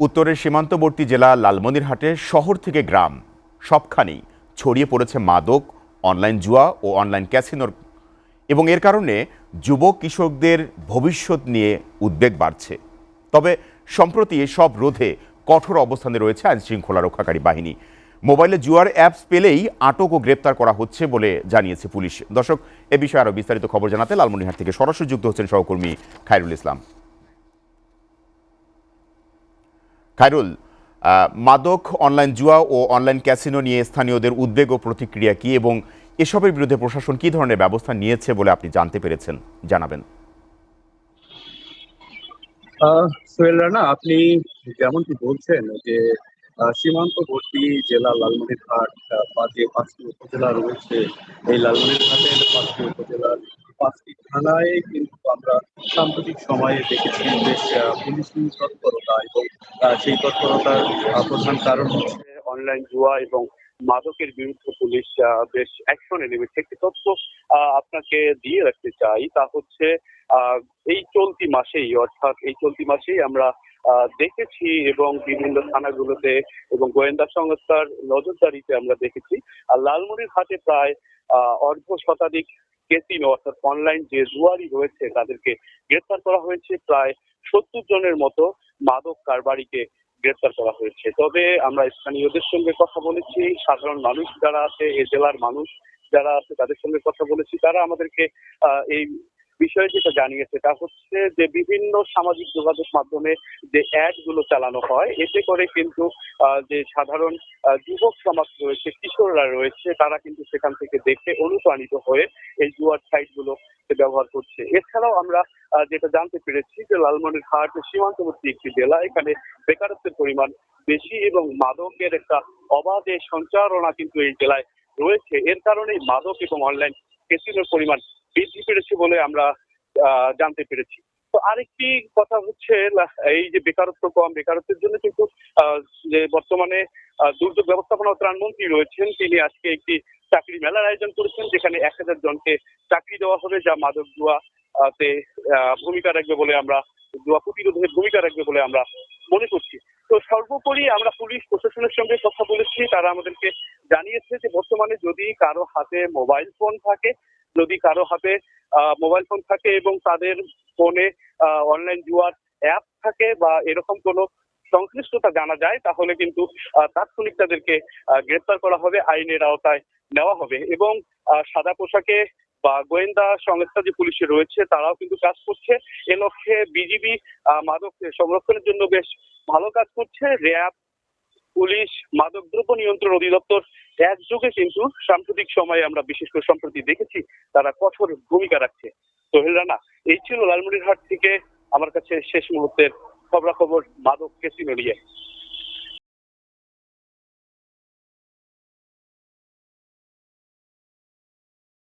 উত্তরের সীমান্তবর্তী জেলা লালমনিরহাটে শহর থেকে গ্রাম সবখানেই ছড়িয়ে পড়েছে মাদক, অনলাইন জুয়া ও অনলাইন ক্যাসিনোর, এবং এর কারণে যুবক কিশোরদের ভবিষ্যৎ নিয়ে উদ্বেগ বাড়ছে। তবে সম্প্রতি এসব রোধে কঠোর অবস্থানে রয়েছে আইনশৃঙ্খলা রক্ষাকারী বাহিনী। মোবাইলে জুয়ার অ্যাপস পেলেই আটক ও গ্রেপ্তার করা হচ্ছে বলে জানিয়েছে পুলিশ। দর্শক, এ বিষয়ে আরও বিস্তারিত খবর জানাতে লালমনিরহাট থেকে সরাসরি যুক্ত হচ্ছেন সহকর্মী খায়রুল ইসলাম। খায়রুল, মাদক, অনলাইন জুয়া ও অনলাইন ক্যাসিনো নিয়ে স্থানীয়দের উদ্বেগ ও প্রতিক্রিয়া কি, এবং এসবের বিরুদ্ধে প্রশাসন কি ধরনের ব্যবস্থা নিয়েছে বলে আপনি জানতে পেরেছেন, জানাবেন। সোহেল রানা, আপনি যেমনটি বলছেন যে সীমান্তবর্তী জেলা লালমনিরহাট বা যে ৫টি উপজেলা রয়েছে, এই লালমনিরহাটের ৫টি উপজেলার ৫টি থানায় কিন্তু আমরা সাম্প্রতিক সময়ে দেখেছি বেশ পুলিশি তৎপরতা, এবং সেই তৎপরতার প্রধান কারণ হচ্ছে অনলাইন জুয়া এবং মাদকের বিরুদ্ধে পুলিশ বেশ অ্যাকশনে নেমেছে। একটি তথ্য আপনাকে দিয়ে রাখতে চাই, তা হচ্ছে আহ, এই চলতি মাসেই আমরা দেখেছি এবং বিভিন্ন থানাগুলোতে এবং গোয়েন্দা সংস্থার নজরদারিতে আমরা দেখেছি লালমনিরহাটে প্রায় অর্ধ শতাধিক ক্যাসিনো অর্থাৎ অনলাইন যে জুয়ারি রয়েছে তাদেরকে গ্রেপ্তার করা হয়েছে। প্রায় ৭০ জনের মতো মাদক কারবারিকে গ্রেপ্তার করা হয়েছে। তবে আমরা স্থানীয়দের সঙ্গে কথা বলেছি, সাধারণ মানুষ যারা আছে, এ জেলার মানুষ যারা আছে তাদের সঙ্গে কথা বলেছি। তারা আমাদেরকে এই বিষয়ে যেটা জানিয়েছে তা হচ্ছে যে বিভিন্ন সামাজিক যোগাযোগ মাধ্যমে যে অ্যাড গুলো চালানো হয়, এতে করে কিন্তু যে সাধারণ যুবক সমাজ রয়েছে, কিশোররা রয়েছে, তারা কিন্তু সেখান থেকে দেখে অনুপ্রাণিত হয়ে এই জুয়ার সাইট গুলো ব্যবহার করছে। এছাড়াও আমরা যেটা জানতে পেরেছি যে লালমনিরহাট সীমান্তবর্তী একটি জেলা, এখানে বেকারত্বের পরিমাণ বেশি এবং মাদকের একটা অবাধে সঞ্চারণা কিন্তু এই জেলায় রয়েছে। এর কারণে মাদক এবং অনলাইন ক্যাসিনোর পরিমাণ বৃদ্ধি পেরেছে বলে আমরা জানতে পেরেছি। তো আরেকটি কথা হচ্ছে এই যে বেকারত্ব কম, বেকারত্বের জন্য কিন্তু যে বর্তমানে দুর্যোগ ব্যবস্থাপনা ও ত্রাণমন্ত্রী রয়েছেন, তিনি আজকে একটি চাকরি মেলার আয়োজন করেছেন, যেখানে ১,০০০ জনকে চাকরি দেওয়া হবে, যা মাদক জুয়াতে ভূমিকা রাখবে বলে আমরা, জুয়া প্রতিরোধে ভূমিকা রাখবে বলে আমরা মনে করছি। তো সর্বোপরি আমরা পুলিশ প্রশাসনের সঙ্গে কথা বলেছি, তারা আমাদেরকে জানিয়েছে যে বর্তমানে যদি কারো হাতে মোবাইল ফোন থাকে এবং তাদের ফোনে অনলাইন জুয়ার অ্যাপ থাকে বা এরকম কোনো সংশ্লিষ্টতা জানা যায়, তাহলে কিন্তু তাৎক্ষণিক তাদেরকে গ্রেপ্তার করা হবে, আইনের আওতায় নেওয়া হবে। এবং সাদা পোশাকে বা গোয়েন্দা সংস্থা যে পুলিশে রয়েছে তারাও কিন্তু কাজ করছে। এ লক্ষ্যে বিজিবি মাদক সংরক্ষণের জন্য বেশ ভালো কাজ করছে। র্যাব, পুলিশ, মাদকদ্রব্য নিয়ন্ত্রণ অধিদপ্তর একযোগে কিন্তু সাম্প্রতিক সময়ে আমরা বিশেষ করে সম্প্রতি দেখেছি তারা কঠোর ভূমিকা রাখছে। সোহেল রানা, এই ছিল লালমনিরহাট থেকে আমার কাছে শেষ মুহূর্তের খবরাখবর মাদক ক্যাসিনো নিয়ে।